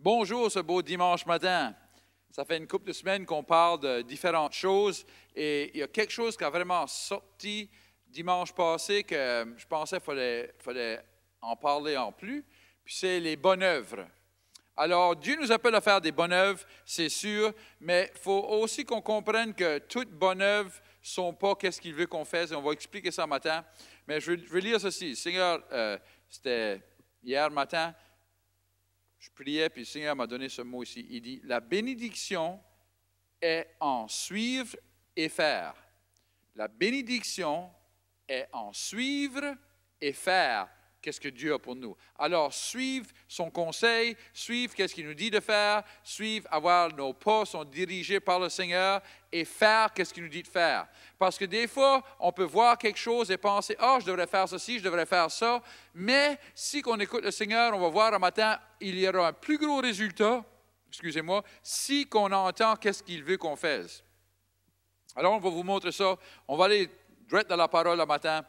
Bonjour ce beau dimanche matin. Ça fait une couple de semaines qu'on parle de différentes choses et il y a quelque chose qui a vraiment sorti dimanche passé que je pensais qu'il fallait en parler en plus, puis c'est les bonnes œuvres. Alors, Dieu nous appelle à faire des bonnes œuvres, c'est sûr, mais il faut aussi qu'on comprenne que toutes bonnes œuvres ne sont pas qu'est-ce qu'il veut qu'on fasse, et on va expliquer ça matin. Mais je veux lire ceci. Le Seigneur, c'était hier matin, je priais, puis le Seigneur m'a donné ce mot ici. Il dit, la bénédiction est en suivre et faire. La bénédiction est en suivre et faire qu'est-ce que Dieu a pour nous. Alors, suivre son conseil, suivre qu'est-ce qu'il nous dit de faire, suivre, avoir nos pas sont dirigés par le Seigneur et faire qu'est-ce qu'il nous dit de faire. Parce que des fois, on peut voir quelque chose et penser, « Ah, je devrais faire ceci, je devrais faire ça. » Mais si on écoute le Seigneur, on va voir un matin, il y aura un plus gros résultat, excusez-moi, si on entend qu'est-ce qu'il veut qu'on fasse. Alors, on va vous montrer ça. On va aller direct dans la parole le matin.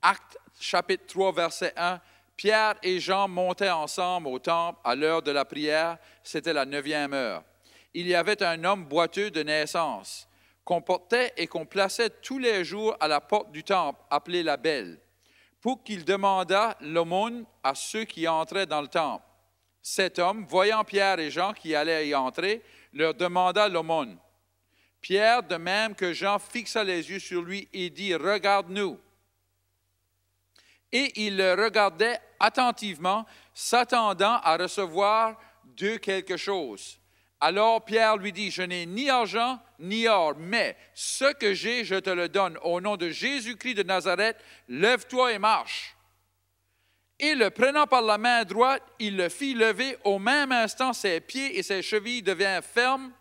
Actes chapitre 3, verset 1. Pierre et Jean montaient ensemble au temple à l'heure de la prière. C'était la 9e heure. Il y avait un homme boiteux de naissance, qu'on portait et qu'on plaçait tous les jours à la porte du temple, appelé la Belle, pour qu'il demandât l'aumône à ceux qui entraient dans le temple. Cet homme, voyant Pierre et Jean qui allaient y entrer, leur demanda l'aumône. Pierre, de même que Jean, fixa les yeux sur lui et dit, « Regarde-nous. » Et il le regardait attentivement, s'attendant à recevoir d'eux quelque chose. Alors Pierre lui dit, « Je n'ai ni argent ni or, mais ce que j'ai, je te le donne. Au nom de Jésus-Christ de Nazareth, lève-toi et marche. » Et le prenant par la main droite, il le fit lever. Au même instant, ses pieds et ses chevilles devinrent fermes.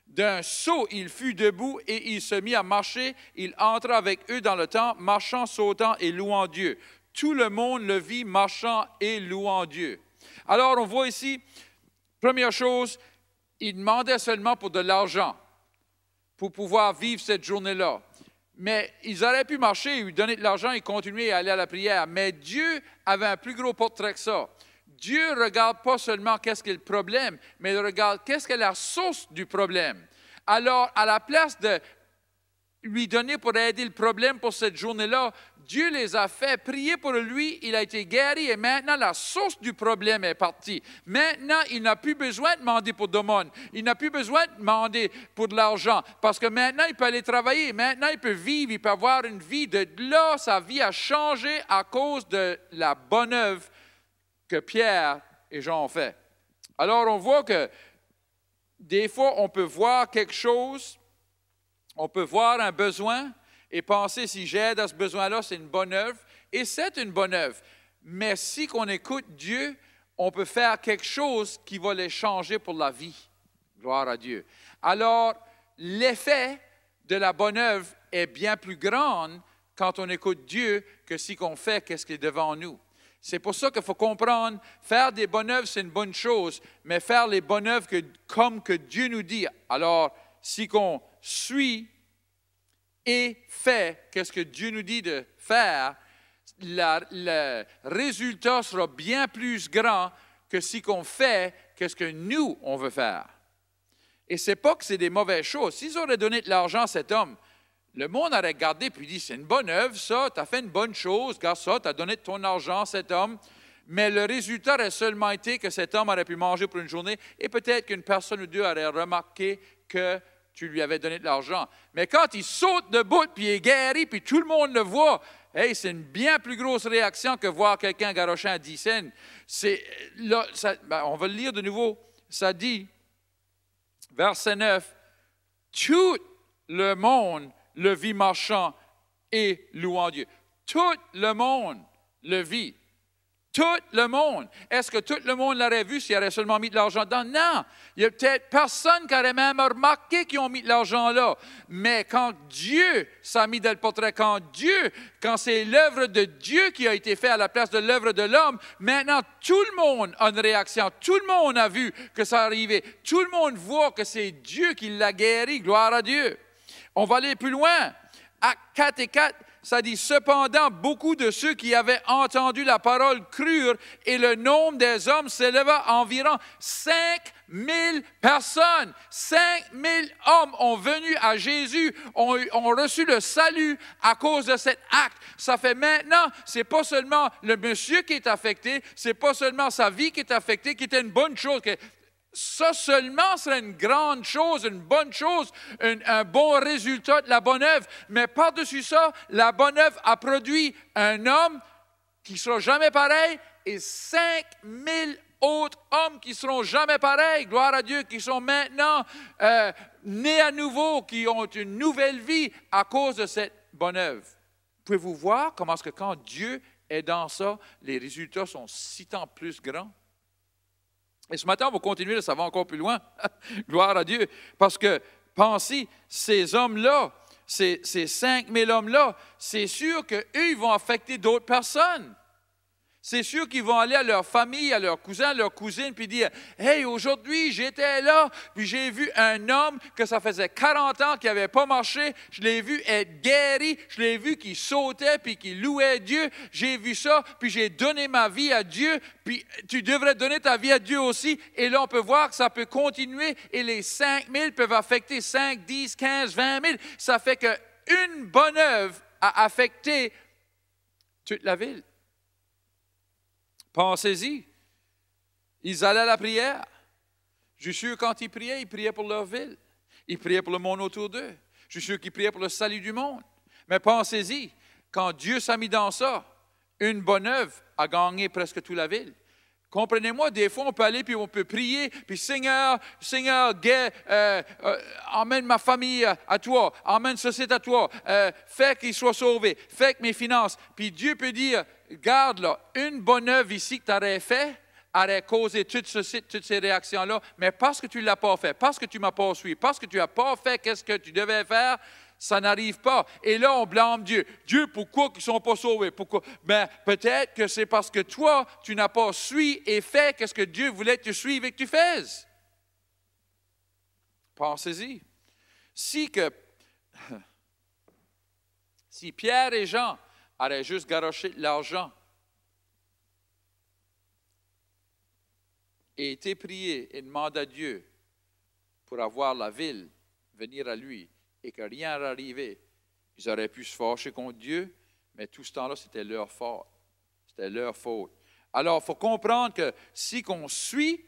D'un saut, il fut debout et il se mit à marcher. Il entra avec eux dans le temple, marchant, sautant et louant Dieu. Tout le monde le vit marchant et louant Dieu. Alors, on voit ici, première chose, il demandait seulement pour de l'argent, pour pouvoir vivre cette journée-là. Mais ils auraient pu marcher, lui donner de l'argent et continuer à aller à la prière. Mais Dieu avait un plus gros portrait que ça. Dieu ne regarde pas seulement qu'est-ce qu'est le problème, mais il regarde qu'est-ce qu'est la source du problème. Alors, à la place de lui donner pour aider le problème pour cette journée-là, Dieu les a fait prier pour lui, il a été guéri et maintenant la source du problème est partie. Maintenant, il n'a plus besoin de demander pour d'aumône, il n'a plus besoin de demander pour de l'argent parce que maintenant, il peut aller travailler, maintenant, il peut vivre, il peut avoir une vie. De là, sa vie a changé à cause de la bonne œuvre que Pierre et Jean ont fait. Alors, on voit que des fois, on peut voir quelque chose. On peut voir un besoin et penser si j'aide à ce besoin-là, c'est une bonne œuvre. Et c'est une bonne œuvre. Mais si on écoute Dieu, on peut faire quelque chose qui va les changer pour la vie. Gloire à Dieu. Alors, l'effet de la bonne œuvre est bien plus grand quand on écoute Dieu que si on fait qu'est-ce qui est devant nous. C'est pour ça qu'il faut comprendre, faire des bonnes œuvres, c'est une bonne chose, mais faire les bonnes œuvres comme que Dieu nous dit. Alors, si on suit et fait qu'est-ce que Dieu nous dit de faire, le résultat sera bien plus grand que si on fait qu'est-ce que nous, on veut faire. Et ce n'est pas que c'est des mauvaises choses. S'ils auraient donné de l'argent à cet homme, le monde aurait regardé et dit, c'est une bonne œuvre, ça, tu as fait une bonne chose, regarde ça, tu as donné ton argent à cet homme. Mais le résultat aurait seulement été que cet homme aurait pu manger pour une journée et peut-être qu'une personne ou deux aurait remarqué que tu lui avais donné de l'argent. Mais quand il saute debout, puis il est guéri, puis tout le monde le voit, hey, c'est une bien plus grosse réaction que voir quelqu'un garocher à 10 cents. On va le lire de nouveau. Ça dit, verset 9, « Tout le monde le vit marchant et louant Dieu. » Tout le monde le vit. Tout le monde. Est-ce que tout le monde l'aurait vu s'il aurait seulement mis de l'argent dedans? Non. Il y a peut-être personne qui aurait même remarqué qu'ils ont mis de l'argent là. Mais quand Dieu s'est mis dans le portrait, quand c'est l'œuvre de Dieu qui a été faite à la place de l'œuvre de l'homme, maintenant tout le monde a une réaction. Tout le monde a vu que ça arrivait. Tout le monde voit que c'est Dieu qui l'a guéri. Gloire à Dieu. On va aller plus loin. Actes 4 et 4. ça dit, cependant, beaucoup de ceux qui avaient entendu la parole crurent et le nombre des hommes s'éleva à environ 5000 personnes. 5000 hommes ont venu à Jésus, ont reçu le salut à cause de cet acte. Ça fait maintenant, c'est pas seulement le monsieur qui est affecté, c'est pas seulement sa vie qui est affectée, qui était une bonne chose. Ça seulement serait une grande chose, une bonne chose, un bon résultat de la bonne œuvre. Mais par-dessus ça, la bonne œuvre a produit un homme qui ne sera jamais pareil et 5000 autres hommes qui ne seront jamais pareils, gloire à Dieu, qui sont maintenant nés à nouveau, qui ont une nouvelle vie à cause de cette bonne œuvre. Pouvez-vous voir comment est-ce que quand Dieu est dans ça, les résultats sont si tant plus grands? Et ce matin, on va continuer, ça va encore plus loin. Gloire à Dieu. Parce que, pensez, ces hommes-là, ces 5000 hommes-là, c'est sûr qu'eux, ils vont affecter d'autres personnes. C'est sûr qu'ils vont aller à leur famille, à leurs cousins, à leurs cousines, puis dire « Hey, aujourd'hui, j'étais là, puis j'ai vu un homme que ça faisait 40 ans qu'il n'avait pas marché. Je l'ai vu être guéri, je l'ai vu qu'il sautait, puis qu'il louait Dieu. J'ai vu ça, puis j'ai donné ma vie à Dieu, puis tu devrais donner ta vie à Dieu aussi. » Et là, on peut voir que ça peut continuer, et les 5000 peuvent affecter 5, 10, 15, 20 000. Ça fait qu'une bonne œuvre a affecté toute la ville. Pensez-y. Ils allaient à la prière. Je suis sûr quand ils priaient pour leur ville. Ils priaient pour le monde autour d'eux. Je suis sûr qu'ils priaient pour le salut du monde. Mais pensez-y, quand Dieu s'est mis dans ça, une bonne œuvre a gagné presque toute la ville. Comprenez-moi, des fois, on peut aller puis on peut prier, puis Seigneur, emmène ma famille à toi, emmène ceci à toi, fais qu'ils soient sauvés, fais que mes finances. Puis Dieu peut dire, garde là, une bonne œuvre ici que tu aurais fait, aurait causé toutes ces réactions-là, mais parce que tu ne l'as pas fait, parce que tu ne m'as pas suivi, parce que tu n'as pas fait ce que tu devais faire, ça n'arrive pas. Et là, on blâme Dieu. Dieu, pourquoi ils ne sont pas sauvés? Pourquoi? Ben, peut-être que c'est parce que toi, tu n'as pas suivi et fait ce que Dieu voulait que tu suives et que tu fasses. Pensez-y. Si Pierre et Jean auraient juste garoché de l'argent et été priés et demandé à Dieu pour avoir la ville venir à lui, et que rien n'aurait arrivé, ils auraient pu se fâcher contre Dieu, mais tout ce temps-là, c'était leur faute. C'était leur faute. Alors, il faut comprendre que si on suit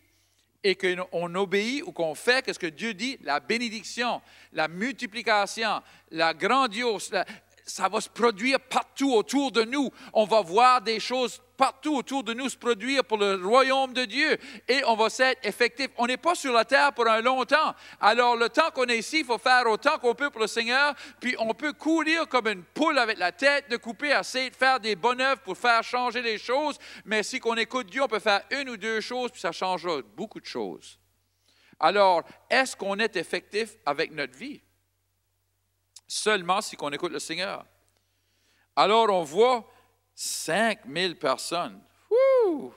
et qu'on obéit ou qu'on fait ce que Dieu dit, la bénédiction, la multiplication, la grandiose, ça va se produire partout autour de nous. On va voir des choses partout autour de nous se produire pour le royaume de Dieu et on va être effectif. On n'est pas sur la terre pour un long temps. Alors, le temps qu'on est ici, il faut faire autant qu'on peut pour le Seigneur, puis on peut courir comme une poule avec la tête de couper, essayer de faire des bonnes œuvres pour faire changer les choses, mais si on écoute Dieu, on peut faire une ou deux choses, puis ça changera beaucoup de choses. Alors, est-ce qu'on est effectif avec notre vie? Seulement si on écoute le Seigneur. Alors, on voit 5000 personnes. Wouh!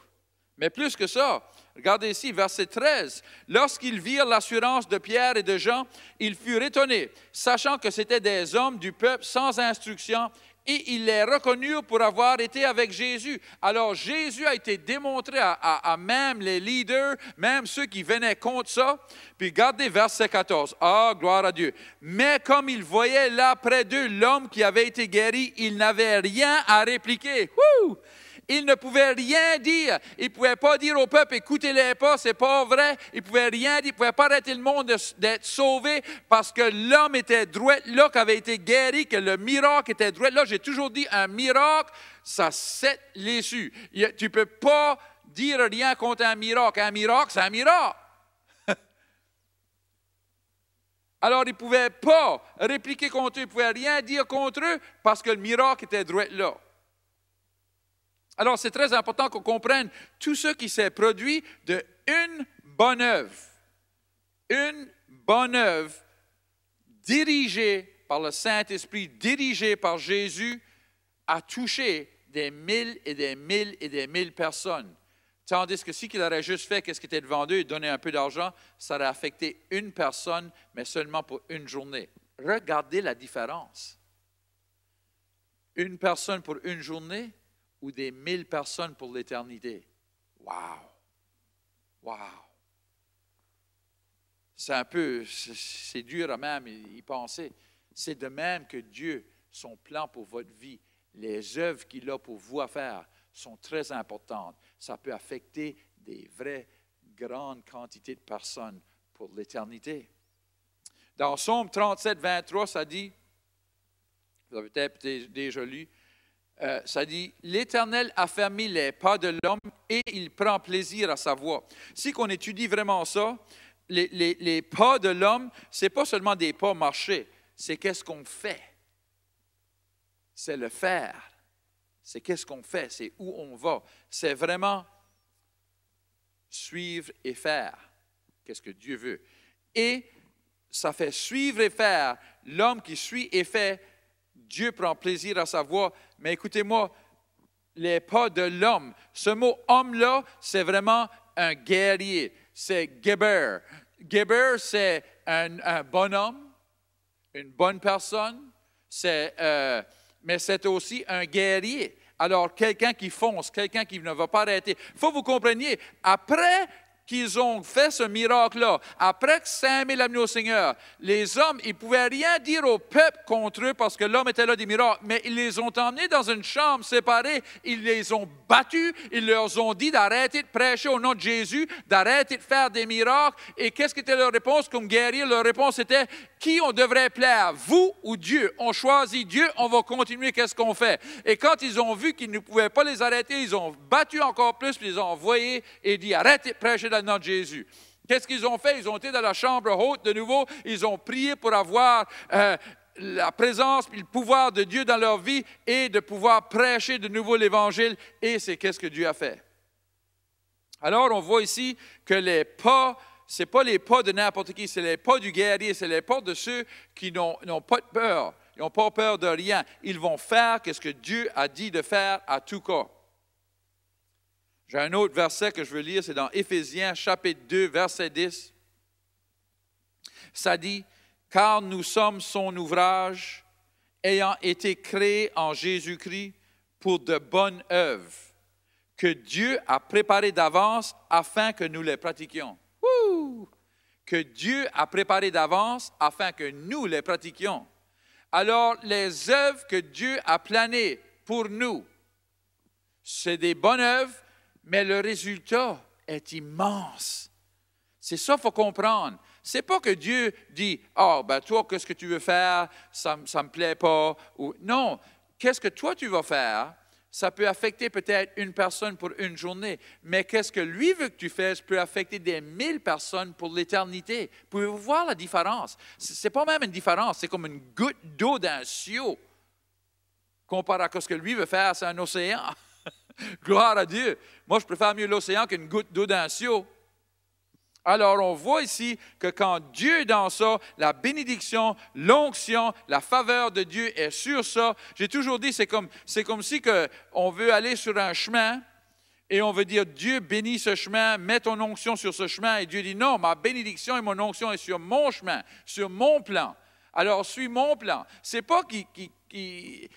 Mais plus que ça, regardez ici, verset 13. Lorsqu'ils virent l'assurance de Pierre et de Jean, ils furent étonnés, sachant que c'étaient des hommes du peuple sans instruction, et ils les reconnurent pour avoir été avec Jésus. Alors, Jésus a été démontré à même les leaders, même ceux qui venaient contre ça. Puis, regardez verset 14. Ah, gloire à Dieu. Mais comme ils voyaient là près d'eux l'homme qui avait été guéri, ils n'avaient rien à répliquer. Wouh! Ils ne pouvaient rien dire. Ils ne pouvaient pas dire au peuple, écoutez-les pas, c'est pas vrai. Ils ne pouvaient rien dire. Ils ne pouvaient pas arrêter le monde d'être sauvé parce que l'homme était droit là, qui avait été guéri, que le miracle était droit là. J'ai toujours dit, un miracle, ça set l'issue. Tu ne peux pas dire rien contre un miracle. Un miracle, c'est un miracle. Alors, ils ne pouvaient pas répliquer contre eux. Ils ne pouvaient rien dire contre eux parce que le miracle était droit là. Alors, c'est très important qu'on comprenne tout ce qui s'est produit d'une bonne œuvre. Une bonne œuvre dirigée par le Saint-Esprit, dirigée par Jésus, a touché des mille et des mille et des mille personnes. Tandis que si il aurait juste fait ce qui était devant eux et donné un peu d'argent, ça aurait affecté une personne, mais seulement pour une journée. Regardez la différence. Une personne pour une journée ou des 1000 personnes pour l'éternité? Wow! Wow! C'est dur à même y penser. C'est de même que Dieu, son plan pour votre vie, les œuvres qu'il a pour vous à faire sont très importantes. Ça peut affecter des vraies grandes quantités de personnes pour l'éternité. Dans Psaume 37, 23, ça dit, vous avez peut-être déjà lu, ça dit, « L'Éternel affermit les pas de l'homme et il prend plaisir à sa voie. » Si on étudie vraiment ça, les pas de l'homme, ce n'est pas seulement des pas marchés, c'est qu'est-ce qu'on fait. C'est le faire. C'est qu'est-ce qu'on fait, c'est où on va. C'est vraiment suivre et faire. Qu'est-ce que Dieu veut. Et ça fait suivre et faire. L'homme qui suit et fait, Dieu prend plaisir à sa voie. Mais écoutez-moi, les pas de l'homme. Ce mot « homme » c'est vraiment un guerrier. C'est Geber. Geber, c'est un bonhomme, une bonne personne, mais c'est aussi un guerrier. Alors, quelqu'un qui fonce, quelqu'un qui ne va pas arrêter. Il faut que vous compreniez, après qu'ils ont fait ce miracle-là, après que Samuel a amené au Seigneur, les hommes, ils ne pouvaient rien dire au peuple contre eux parce que l'homme était là des miracles, mais ils les ont emmenés dans une chambre séparée, ils les ont battus, ils leur ont dit d'arrêter de prêcher au nom de Jésus, d'arrêter de faire des miracles. Et qu'est-ce qui était leur réponse comme guerrier? Leur réponse était, qui on devrait plaire, vous ou Dieu? On choisit Dieu, on va continuer, qu'est-ce qu'on fait? Et quand ils ont vu qu'ils ne pouvaient pas les arrêter, ils ont battu encore plus, puis ils ont envoyé et dit, arrêtez de prêcher dans le nom de Jésus. Qu'est-ce qu'ils ont fait? Ils ont été dans la chambre haute de nouveau, ils ont prié pour avoir la présence et le pouvoir de Dieu dans leur vie et de pouvoir prêcher de nouveau l'Évangile. Et c'est qu'est-ce que Dieu a fait. Alors, on voit ici que les pas, ce n'est pas les pas de n'importe qui, c'est les pas du guerrier, c'est les pas de ceux qui n'ont pas de peur. Ils n'ont pas peur de rien. Ils vont faire ce que Dieu a dit de faire à tout cas. J'ai un autre verset que je veux lire, c'est dans Éphésiens chapitre 2, verset 10. Ça dit, « Car nous sommes son ouvrage, ayant été créés en Jésus-Christ pour de bonnes œuvres, que Dieu a préparées d'avance afin que nous les pratiquions. » Wouh! Que Dieu a préparées d'avance afin que nous les pratiquions. Alors, les œuvres que Dieu a planées pour nous, c'est des bonnes œuvres, mais le résultat est immense. C'est ça qu'il faut comprendre. Ce n'est pas que Dieu dit, « Ah, ben toi, qu'est-ce que tu veux faire? Ça ne me plaît pas. » Ou non, qu'est-ce que toi tu vas faire? Ça peut affecter peut-être une personne pour une journée, mais qu'est-ce que lui veut que tu fasses peut affecter des 1000 personnes pour l'éternité. Pouvez-vous voir la différence? Ce n'est pas même une différence, c'est comme une goutte d'eau d'un seau. Comparé à ce que lui veut faire, c'est un océan. Gloire à Dieu. Moi, je préfère mieux l'océan qu'une goutte d'eau d'un seau. Alors, on voit ici que quand Dieu est dans ça, la bénédiction, l'onction, la faveur de Dieu est sur ça. J'ai toujours dit, c'est comme si on veut aller sur un chemin et on veut dire, Dieu bénit ce chemin, mets ton onction sur ce chemin. Et Dieu dit, non, ma bénédiction et mon onction est sur mon chemin, sur mon plan. Alors, suis mon plan. Ce n'est pas qu'il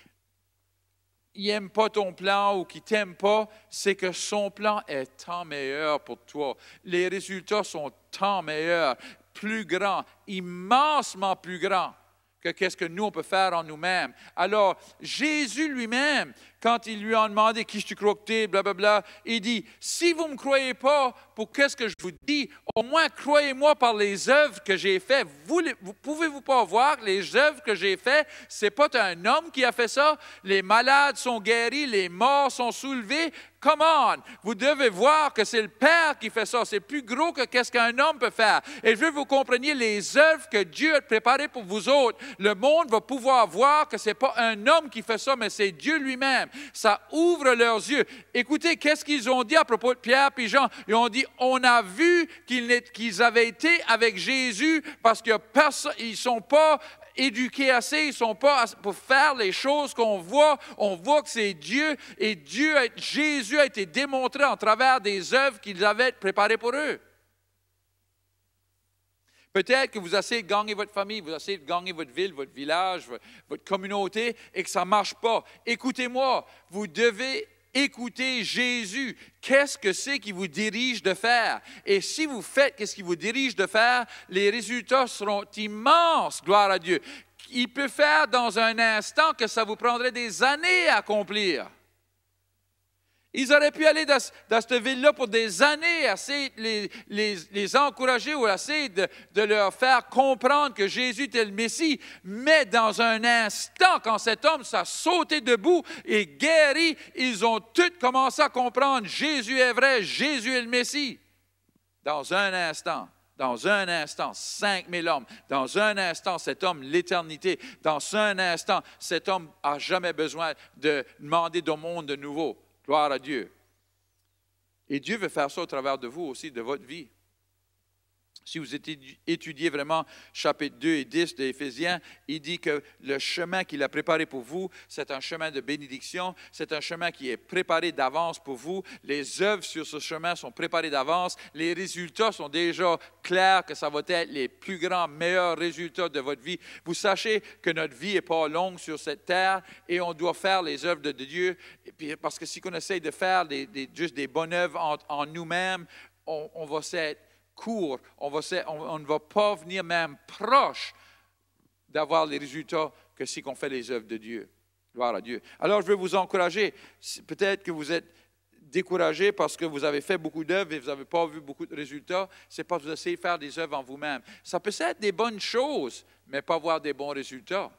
n'aime pas ton plan ou qu'il ne t'aime pas, c'est que son plan est tant meilleur pour toi. Les résultats sont tant meilleurs, plus grands, immensement plus grands que qu'est-ce que nous, on peut faire en nous-mêmes. Alors, Jésus lui-même, quand ils lui ont demandé « Qui tu crois que tu es? » blablabla, il dit « Si vous ne me croyez pas pour qu'est-ce que je vous dis, au moins croyez-moi par les œuvres que j'ai faites. Vous pouvez-vous pas voir que les œuvres que j'ai faites, ce n'est pas un homme qui a fait ça? Les malades sont guéris, les morts sont soulevés. Come on! Vous devez voir que c'est le Père qui fait ça. C'est plus gros que qu'est-ce qu'un homme peut faire. Et je veux que vous compreniez les œuvres que Dieu a préparées pour vous autres. Le monde va pouvoir voir que ce n'est pas un homme qui fait ça, mais c'est Dieu lui-même. Ça ouvre leurs yeux. Écoutez, qu'est-ce qu'ils ont dit à propos de Pierre et Jean? Ils ont dit, on a vu qu'ils avaient été avec Jésus parce qu'ils ne sont pas éduqués assez, ils ne sont pas pour faire les choses qu'on voit. On voit que c'est Dieu et Jésus a été démontré en travers des œuvres qu'ils avaient préparées pour eux. Peut-être que vous essayez de gagner votre famille, vous essayez de gagner votre ville, votre village, votre communauté, et que ça ne marche pas. Écoutez-moi, vous devez écouter Jésus. Qu'est-ce que c'est qui vous dirige de faire? Et si vous faites ce qui vous dirige de faire, les résultats seront immenses, gloire à Dieu. Il peut faire dans un instant que ça vous prendrait des années à accomplir. Ils auraient pu aller dans cette ville-là pour des années, essayer de les encourager ou essayer de leur faire comprendre que Jésus était le Messie. Mais dans un instant, quand cet homme s'est sauté debout et guéri, ils ont tous commencé à comprendre Jésus est vrai, Jésus est le Messie. Dans un instant. Dans un instant, 5000 hommes. Dans un instant, cet homme, l'éternité. Dans un instant, cet homme n'a jamais besoin de demander au monde de nouveau. Gloire à Dieu. Et Dieu veut faire ça au travers de vous aussi, de votre vie. Si vous étudiez vraiment chapitre 2 et 10 d'Éphésiens, il dit que le chemin qu'il a préparé pour vous, c'est un chemin de bénédiction, c'est un chemin qui est préparé d'avance pour vous. Les œuvres sur ce chemin sont préparées d'avance. Les résultats sont déjà clairs que ça va être les plus grands, meilleurs résultats de votre vie. Vous sachez que notre vie n'est pas longue sur cette terre et on doit faire les œuvres de Dieu. Et puis, parce que si on essaye de faire juste des bonnes œuvres en nous-mêmes, on va s'être court, on ne va pas venir même proche d'avoir les résultats que si on fait les œuvres de Dieu. Gloire à Dieu. Alors, je veux vous encourager. Peut-être que vous êtes découragé parce que vous avez fait beaucoup d'œuvres et vous n'avez pas vu beaucoup de résultats. Ce n'est pas que vous essayez de faire des œuvres en vous-même. Ça peut être des bonnes choses, mais pas avoir des bons résultats.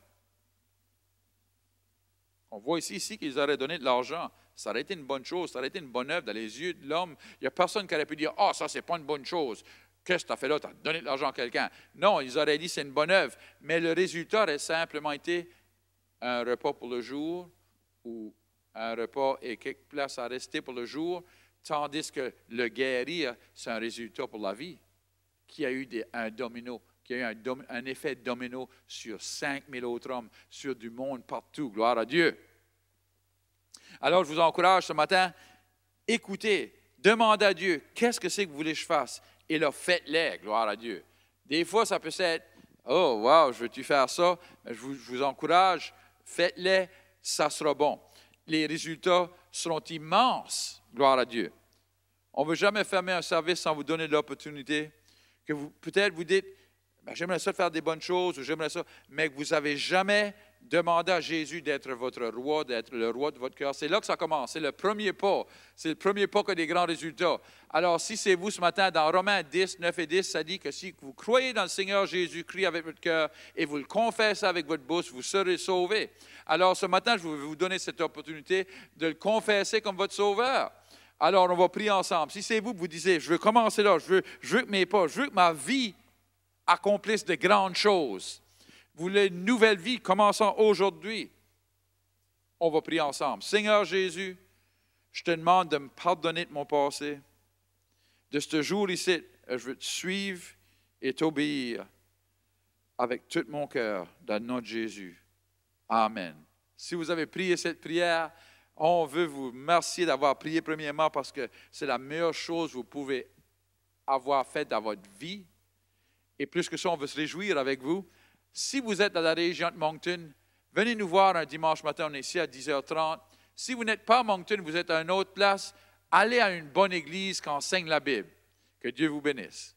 On voit ici qu'ils auraient donné de l'argent. Ça aurait été une bonne chose, ça aurait été une bonne œuvre dans les yeux de l'homme. Il n'y a personne qui aurait pu dire « Ah, ça, c'est pas une bonne chose. Qu'est-ce que tu as fait là? Tu as donné de l'argent à quelqu'un. » Non, ils auraient dit « C'est une bonne œuvre. » Mais le résultat aurait simplement été un repas pour le jour ou un repas et quelques places à rester pour le jour, tandis que le guérir, c'est un résultat pour la vie qui a eu un domino, qui a eu un effet domino sur 5000 autres hommes, sur du monde partout. Gloire à Dieu. Alors, je vous encourage ce matin, écoutez, demandez à Dieu, qu'est-ce que c'est que vous voulez que je fasse? Et là, faites-les, gloire à Dieu. Des fois, ça peut être, oh, wow, je veux-tu faire ça? Mais je vous encourage, faites-les, ça sera bon. Les résultats seront immenses, gloire à Dieu. On ne veut jamais fermer un service sans vous donner l'opportunité, que peut-être vous dites, ben, j'aimerais ça faire des bonnes choses, ou j'aimerais ça, mais que vous n'avez jamais demandez à Jésus d'être votre roi, d'être le roi de votre cœur. C'est là que ça commence. C'est le premier pas. C'est le premier pas qui a des grands résultats. Alors, si c'est vous ce matin, dans Romains 10, 9 et 10, ça dit que si vous croyez dans le Seigneur Jésus-Christ avec votre cœur et vous le confessez avec votre bouche, vous serez sauvés. Alors, ce matin, je vais vous donner cette opportunité de le confesser comme votre sauveur. Alors, on va prier ensemble. Si c'est vous, vous disiez, je veux commencer là, je veux que mes pas, je veux que ma vie accomplisse de grandes choses. Vous voulez une nouvelle vie commençant aujourd'hui. On va prier ensemble. Seigneur Jésus, je te demande de me pardonner de mon passé. De ce jour ici, je veux te suivre et t'obéir avec tout mon cœur dans le nom de Jésus. Amen. Si vous avez prié cette prière, on veut vous remercier d'avoir prié premièrement parce que c'est la meilleure chose que vous pouvez avoir faite dans votre vie. Et plus que ça, on veut se réjouir avec vous. Si vous êtes dans la région de Moncton, venez nous voir un dimanche matin, on est ici à 10h30. Si vous n'êtes pas à Moncton, vous êtes à une autre place, allez à une bonne église qui enseigne la Bible. Que Dieu vous bénisse.